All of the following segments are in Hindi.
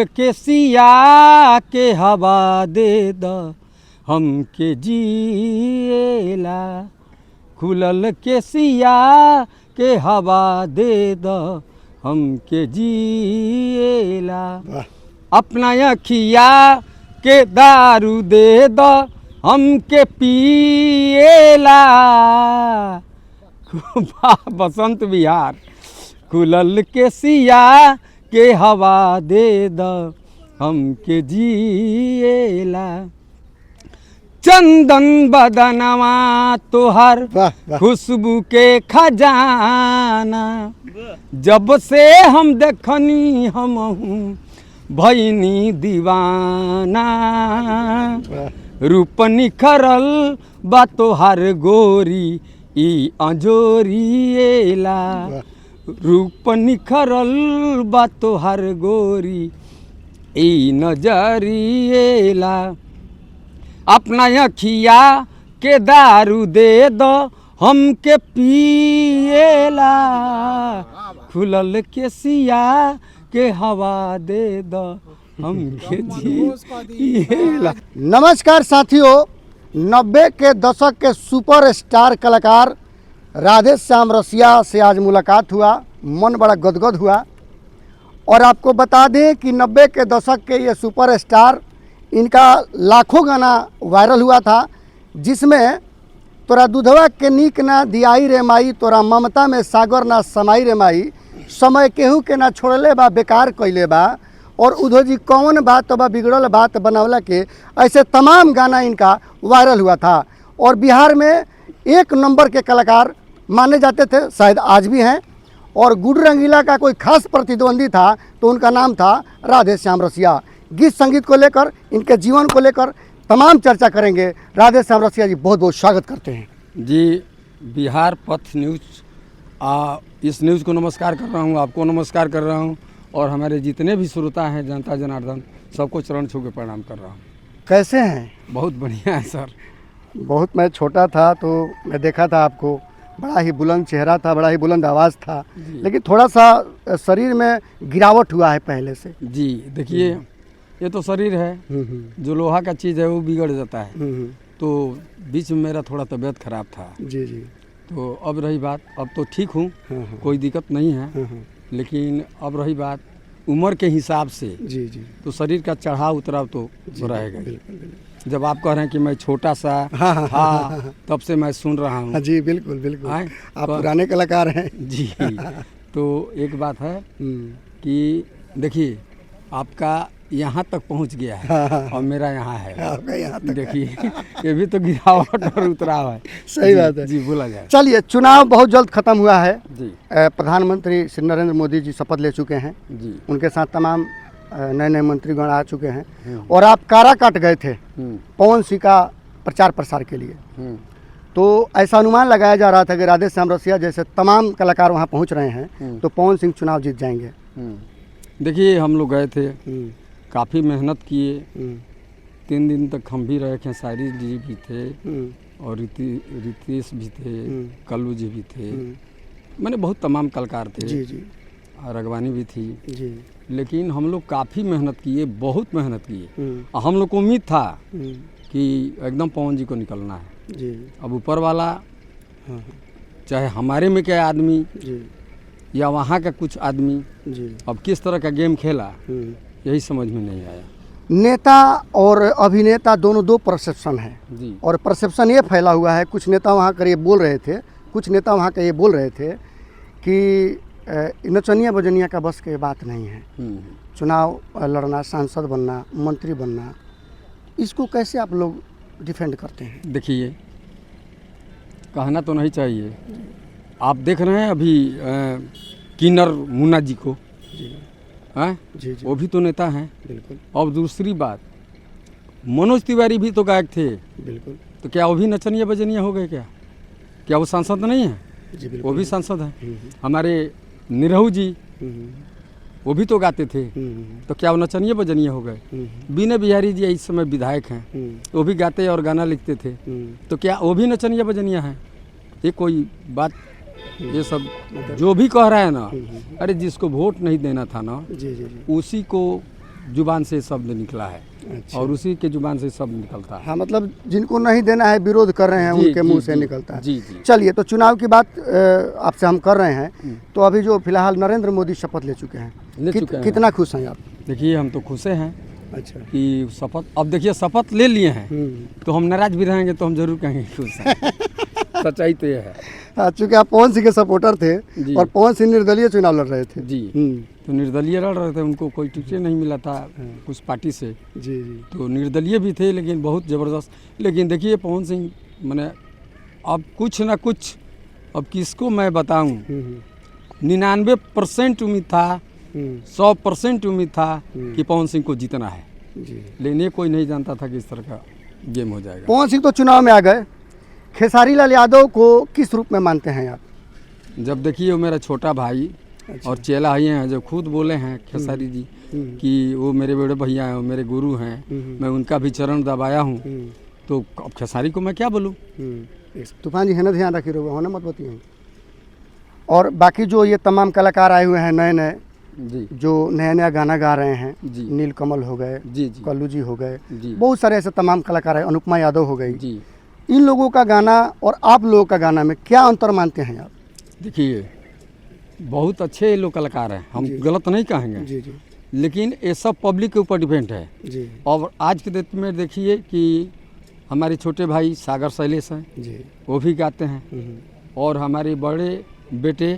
के सिया के हवा दे द हमके जिएला, खुलल के सिया के हवा दे द हमके जिएला, अपना अखिया के दारू दे द हमके पिएला। बसंत विहार। खुलल के सिया के हवा दे द हमके जिएला, चंदन बदनवा तोहर खुशबू के खजाना, जब से हम देखनी हमहू भइनी दीवाना, रूप निखरल बा तोहर गोरी ई अंजोरिएला, रूप निखरल बा तोहर गोरी ई नजरिएला, अपना अखिया के दारू दे दो हमके पिएला, खुलल के सिया के हवा दे दो हमके जिएला। नमस्कार साथियों, 90 के दशक के सुपर स्टार कलाकार राधे श्याम रसिया से आज मुलाकात हुआ, मन बड़ा गदगद हुआ। और आपको बता दें कि 90 के दशक के ये सुपर स्टार, इनका लाखों गाना वायरल हुआ था, जिसमें तोरा दूधवा के नीक ना दियाई रे माई, तोरा ममता में सागर ना समाई रे माई, समय केहू के ना छोड़ले बा बेकार कइले बा, और उधो जी कौन बात बा बिगड़ल बात बनवला के, ऐसे तमाम गाना इनका वायरल हुआ था। और बिहार में एक नंबर के कलाकार माने जाते थे, शायद आज भी हैं। और गुड रंगीला का कोई खास प्रतिद्वंदी था तो उनका नाम था राधे श्याम रसिया। गीत संगीत को लेकर, इनके जीवन को लेकर तमाम चर्चा करेंगे। राधे श्याम रसिया जी, बहुत बहुत स्वागत करते हैं जी। बिहार पथ न्यूज़, इस न्यूज़ को नमस्कार कर रहा हूँ, आपको नमस्कार कर रहा हूँ, और हमारे जितने भी श्रोता हैं, जनता जनार्दन, सबको चरण छू के प्रणाम कर रहा हूँ। कैसे हैं? बहुत बढ़िया है सर। बहुत, मैं छोटा था तो मैं देखा था आपको, बड़ा ही बुलंद चेहरा था, बड़ा ही बुलंद आवाज़ था, लेकिन थोड़ा सा शरीर में गिरावट हुआ है पहले से। जी देखिए, ये तो शरीर है, जो लोहा का चीज़ है वो बिगड़ जाता है। तो बीच में मेरा थोड़ा तबीयत खराब था जी जी। तो अब रही बात, अब तो ठीक हूँ, कोई दिक्कत नहीं है। लेकिन अब रही बात उम्र के हिसाब से, जी जी, तो शरीर का चढ़ाव उतराव तो रहेगा। जब आप कह रहे हैं कि मैं छोटा सा था, तब से मैं सुन रहा हूँ। जी बिल्कुल बिल्कुल, आप पुराने कलाकार हैं जी। तो एक बात है कि देखिए, आपका यहाँ तक पहुँच गया है और मेरा यहाँ है, आपका यहाँ तक। देखिए ये भी तो गिरावट और उतराव है। सही बात है जी, बोला जाए। चलिए, चुनाव बहुत जल्द खत्म हुआ है जी। प्रधानमंत्री श्री नरेंद्र मोदी जी शपथ ले चुके हैं जी, उनके साथ तमाम नए नए मंत्रीगण आ चुके हैं। और आप काराकाट गए थे पवन सिंह का प्रचार प्रसार के लिए, तो ऐसा अनुमान लगाया जा रहा था कि राधे श्याम रसिया जैसे तमाम कलाकार वहाँ पहुँच रहे हैं तो पवन सिंह चुनाव जीत जाएंगे। देखिए, हम लोग गए थे, काफ़ी मेहनत किए, 3 दिन तक हम भी रहे, खेसारी जी भी थे और रितेश भी थे, कल्लू जी भी थे, मैंने बहुत तमाम कलाकार थे जी जी, रगवानी भी थी जी। लेकिन हम लोग काफ़ी मेहनत किए, बहुत मेहनत किए। हम लोग को उम्मीद था कि एकदम पवन जी को निकलना है जी। अब ऊपर वाला, चाहे हमारे में क्या आदमी जी या वहाँ का कुछ आदमी जी, अब किस तरह का गेम खेला, यही समझ में नहीं आया। नेता और अभिनेता दोनों दो परसेप्शन है जी। और परसेप्शन ये फैला हुआ है, कुछ नेता वहाँ का ये बोल रहे थे, कुछ नेता वहाँ का ये बोल रहे थे कि नचनिया बजनिया का बस के बात नहीं है, चुनाव लड़ना, सांसद बनना, मंत्री बनना, इसको कैसे आप लोग डिफेंड करते हैं? देखिए, कहना तो नहीं चाहिए, आप देख रहे हैं अभी किन्नर मुन्ना जी को, हैं? जी जी, वो भी तो नेता हैं। बिल्कुल। और दूसरी बात, मनोज तिवारी भी तो गायक थे, बिल्कुल। तो क्या वो भी नचनिया बजनिया हो गए? क्या वो सांसद नहीं है? जी बिल्कुल, वो भी सांसद है। हमारे निरहू जी, वो भी तो गाते थे, तो क्या वो नचनिया बजनिया हो गए? बीने बिहारी जी इस समय विधायक हैं, वो भी गाते और गाना लिखते थे, तो क्या वो भी नचनिया बजनिया हैं? ये कोई बात, ये सब जो भी कह रहा है ना, अरे जिसको वोट नहीं देना था ना, जी जी जी, उसी को जुबान से शब्द निकला है। अच्छा। और उसी के जुबान से शब्द निकलता है। हाँ, मतलब जिनको नहीं देना है विरोध कर रहे हैं जी, उनके जी, मुंह से जी, निकलता है। जी, जी। चलिए, तो चुनाव की बात आपसे हम कर रहे हैं, तो अभी जो फिलहाल नरेंद्र मोदी शपथ ले चुके हैं, ले चुके हैं। कितना खुश हैं आप? देखिए, हम तो खुश हैं अच्छा। कि शपथ, अब देखिए शपथ ले लिए हैं तो हम नाराज भी रहेंगे तो हम जरूर कहेंगे खुश हैं। सच्चाई तो ये है। हाँ, चूँकि आप पवन सिंह के सपोर्टर थे जी। और पवन सिंह निर्दलीय चुनाव लड़ रहे थे। जी, तो निर्दलीय लड़ रहे थे, उनको कोई टिकट नहीं मिला था कुछ पार्टी से। जी जी। तो निर्दलीय भी थे लेकिन बहुत ज़बरदस्त। लेकिन देखिए पवन सिंह, मैंने अब कुछ ना कुछ, अब किसको मैं बताऊं, 99% उम्मीद था, 100% उम्मीद था कि पवन सिंह को जीतना है। जी। लेकिन ये कोई नहीं जानता था कि इस तरह का गेम हो जाएगा। पवन सिंह तो चुनाव में आ गए, खेसारी लाल यादव को किस रूप में मानते हैं आप? जब देखिए वो मेरा छोटा भाई और चेला ही हैं, जो खुद बोले हैं खेसारी जी कि वो मेरे बड़े भैया हैं, वो मेरे गुरु हैं, मैं उनका भी चरण दबाया हूँ, तो अब खेसारी को मैं क्या बोलूँ। तूफान जी है ना, ध्यान रखिए, रोगा होना मत बताइए। और बाकी जो ये तमाम कलाकार आए हुए हैं नए नए, जी, जो नया नया गाना गा रहे हैं, जी, नील कमल हो गए, जी, जी, कल्लू जी हो गए, जी, बहुत सारे ऐसे तमाम कलाकार हैं, अनुपमा यादव हो गई, जी। इन लोगों का गाना और आप लोगों का गाना में क्या अंतर मानते हैं आप? देखिए, बहुत अच्छे लोग कलाकार हैं, हम गलत नहीं कहेंगे, जी जी लेकिन ये सब पब्लिक के ऊपर डिपेंड है। जी और आज के डेट में देखिए कि हमारे छोटे भाई सागर शैलेश हैं, जी। वो भी गाते हैं, और हमारे बड़े बेटे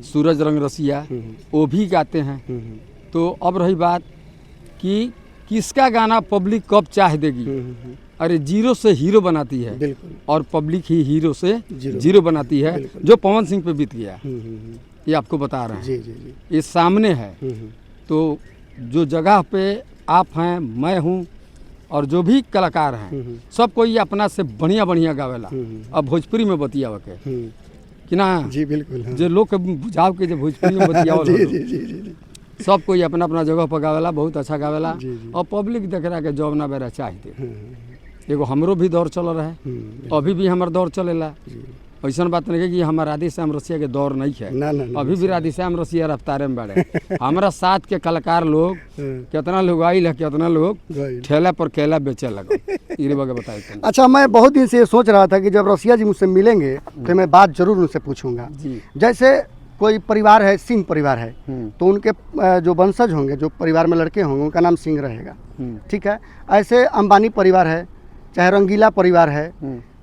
सूरज रंग रसिया वो भी गाते हैं। तो अब रही बात कि किसका गाना पब्लिक कब चाह देगी। अरे जीरो से हीरो बनाती है, बिल्कुल। और पब्लिक ही हीरो से जीरो। जीरो बनाती है, बिल्कुल। जो पवन सिंह पे बीत गया, ये आपको बता रहे हैं। जी जी जी। ये सामने है। तो जो जगह पे आप हैं, मैं हूँ, और जो भी कलाकार हैं, सब कोई अपना से बढ़िया बढ़िया गावेला। अब भोजपुरी में बतियाव के कि ना, जी बिल्कुल। हाँ। जो लोग के बुझाव के जो भोजपुरी में बतियावल जी हो, जी जी जी। सब कोई अपना अपना जगह पर गावेला, बहुत अच्छा गावेला। जी, जी। और पब्लिक देख रहा के जॉब ना बेरा चाहिए। एगो हमरो भी दौर चल रहा है, अभी भी हमार दौर चलेला। ऐसा बात नहीं है कि हमारा राधेश्याम रसिया के दौर नहीं है, ना, ना, ना, अभी भी राधेश्याम रसिया रफ्तारे में बढ़े। हमारा साथ के कलाकार लोग कितना लोग आइल है, कितना लोग ठेला पर केला बेचे लगे। ये बगे बताइए। अच्छा, मैं बहुत दिन से ये सोच रहा था कि जब रसिया जी मुझसे मिलेंगे तो मैं बात जरूर उनसे पूछूंगा। जैसे कोई परिवार है, सिंह परिवार है, तो उनके जो वंशज होंगे, जो परिवार में लड़के होंगे, उनका नाम सिंह रहेगा, ठीक है। ऐसे अंबानी परिवार है, चाहे रंगीला परिवार है,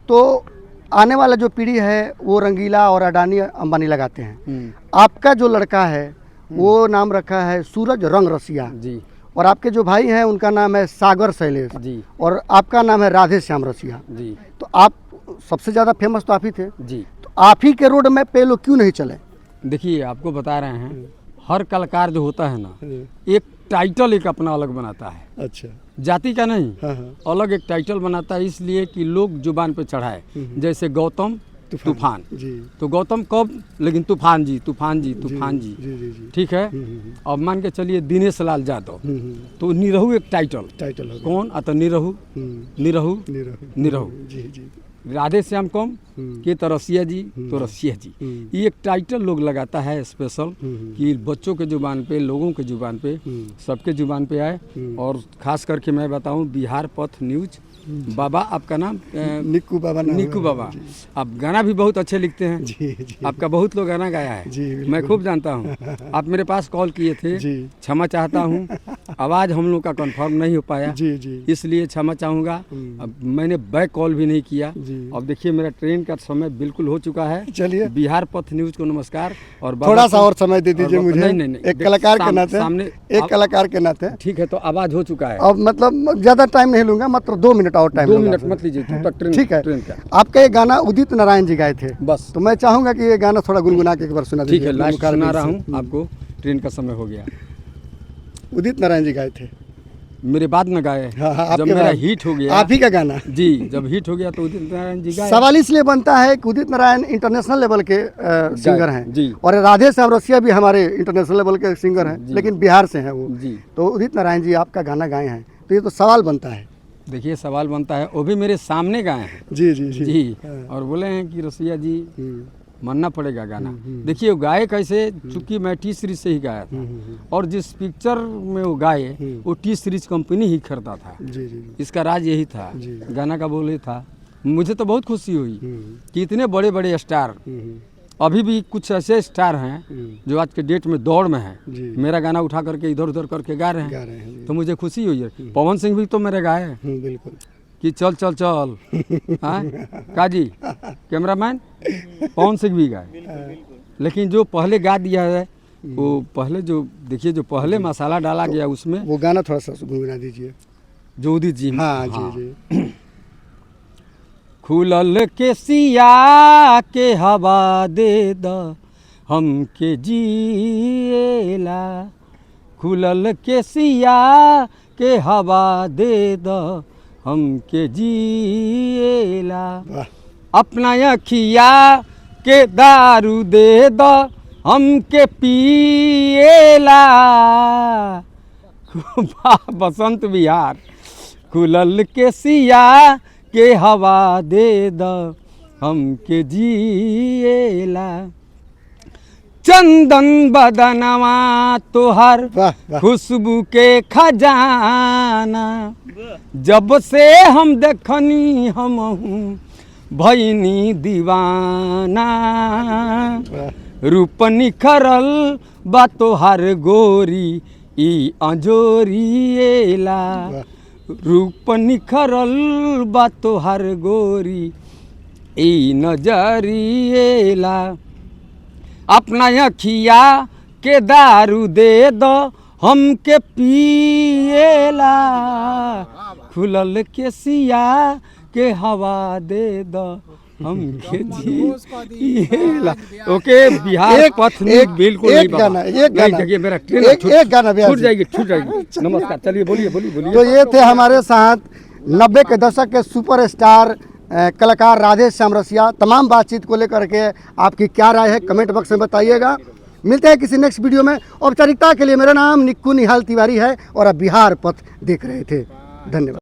तो आने वाला जो पीढ़ी है वो रंगीला और अडानी अंबानी लगाते हैं। आपका जो लड़का है वो नाम रखा है सूरज रंग रसिया जी, और आपके जो भाई हैं उनका नाम है सागर शैलेश जी, और आपका नाम है राधेश्याम रसिया जी। तो आप सबसे ज़्यादा फेमस तो आप ही थे जी, तो आप ही के रोड में पे लोग क्यों नहीं चले? देखिए, आपको बता रहे हैं, हर कलाकार जो होता है ना, एक टाइटल एक अपना अलग बनाता है। अच्छा, जाति का नहीं। हाँ। अलग एक टाइटल बनाता है, इसलिए कि लोग जुबान पे चढ़ाए। जैसे गौतम तूफान जी, तो गौतम कब, लेकिन तूफान जी, तूफान जी, तूफान जी, ठीक है। अब मान के चलिए दिनेश लाल यादव, तो निरहू एक टाइटल कौन आता, निरहू निरहू निरहू जी जी। राधेश्याम कौन के तो रसिया जी, तो रसिया जी। ये एक टाइटल लोग लगाता है स्पेशल, कि बच्चों के जुबान पे, लोगों के जुबान पे, सबके जुबान पे आए। और खास करके मैं बताऊं, बिहार पथ न्यूज बाबा, आपका नाम निक्कू बाबा। निक्कू बाबा, आप गाना भी बहुत अच्छे लिखते हैं जी, जी। आपका बहुत लोग गाना गाया है जी, मैं खूब जानता हूँ। आप मेरे पास कॉल किए थे, क्षमा चाहता हूँ, आवाज़ हम लोग का कंफर्म नहीं हो पाया जी, जी। इसलिए क्षमा चाहूँगा। अब मैंने बैक कॉल भी नहीं किया। अब देखिए, मेरा ट्रेन का समय बिल्कुल हो चुका है। चलिए, बिहार पथ न्यूज को नमस्कार। और थोड़ा सा और समय दे दीजिए मुझे। नहीं, एक कलाकार के नाते, सामने एक कलाकार के नाते। ठीक है, तो आवाज़ हो चुका है। अब मतलब ज़्यादा टाइम नहीं लूँगा, मात्र 2 मिनट और टाइम। 2 मिनट मत लीजिए, ठीक है। आपका ये गाना उदित नारायण जी गाए थे, बस। तो मैं चाहूँगा कि ये गाना थोड़ा गुनगुना के एक बार सुना दीजिए। ठीक है, लास्ट सुना रहा हूँ आपको, ट्रेन का समय हो गया। उदित नारायण जी गाए थे, मेरे बाद में गाए। हाँ, जब मेरा हिट हो गया, आप ही का गाना जी, जब हिट हो गया तो उदित नारायण जी गाए। सवाल इसलिए बनता है कि उदित नारायण इंटरनेशनल लेवल के सिंगर हैं जी, और राधेश्याम रसिया भी हमारे इंटरनेशनल लेवल के सिंगर हैं, लेकिन बिहार से हैं वो जी। तो उदित नारायण जी आपका गाना गाए हैं, तो ये तो सवाल बनता है। देखिए, सवाल बनता है, वो भी मेरे सामने गाए हैं जी जी जी, जी। और बोले हैं कि रसिया जी मानना पड़ेगा गाना। देखिए वो गाए कैसे, चूंकि मैं टी सीरीज से ही गाया था और जिस पिक्चर में वो गाए वो टी सीरीज कंपनी ही खरीदा था। जी जी इसका राज यही था, जी। गाना का बोल ही था। मुझे तो बहुत खुशी हुई कि इतने बड़े बड़े स्टार, अभी भी कुछ ऐसे स्टार हैं जो आज के डेट में दौड़ में हैं, जी। मेरा गाना उठा करके इधर उधर करके गा रहे गा हैं, रहे हैं जी। तो मुझे खुशी हुई है। पवन सिंह भी तो मेरे गाए हैं बिल्कुल। कि चल चल चल हाँ काजी कैमरामैन, पवन सिंह भी गाए। लेकिन जो पहले गा दिया है वो पहले जो देखिए जो पहले मसाला डाला गया उसमें, वो गाना थोड़ा सा गुनगुना दीजिए। जो उदित जी। हाँ जी जी। खुलल के सिया के हवा दे द हमके जिएला, खुलल के सिया के हवा दे द हमके जिएला, वाह। अपना अखिया के दारू दे द हमके पिएला। बसंत बिहार, खुलल के सिया के हवा दे द हमके जिएला, चंदन बदनवा तोहर वाह वाह। खुशबू के खजाना, जब से हम देखनी हमहू भईनी दीवाना, रूप निखरल बा तोहर गोरी ई अंजोरिएला, रूप निखरल बा तोहर गोरी ई नजरिएला, अपना अखिया के दारू दे दो हमके पिएला, खुलल के सिया के हवा दे दो हमके जिएला। ओके बिहार पथ नहीं, बिल्कुल नहीं बाबा। एक गाना जगह मेरा ट्रेन एक गाना छूट जाएगी छूट जाएगी। नमस्कार, चलिए बोलिए बोलिए बोलिए। तो ये थे हमारे साथ 90 के दशक के सुपरस्टार कलाकार राधेश श्याम रसिया। तमाम बातचीत को लेकर के आपकी क्या राय है कमेंट बॉक्स में बताइएगा। मिलते हैं किसी नेक्स्ट वीडियो में। औपचारिकता के लिए मेरा नाम निक्कू निहाल तिवारी है और आप बिहार पथ देख रहे थे। धन्यवाद।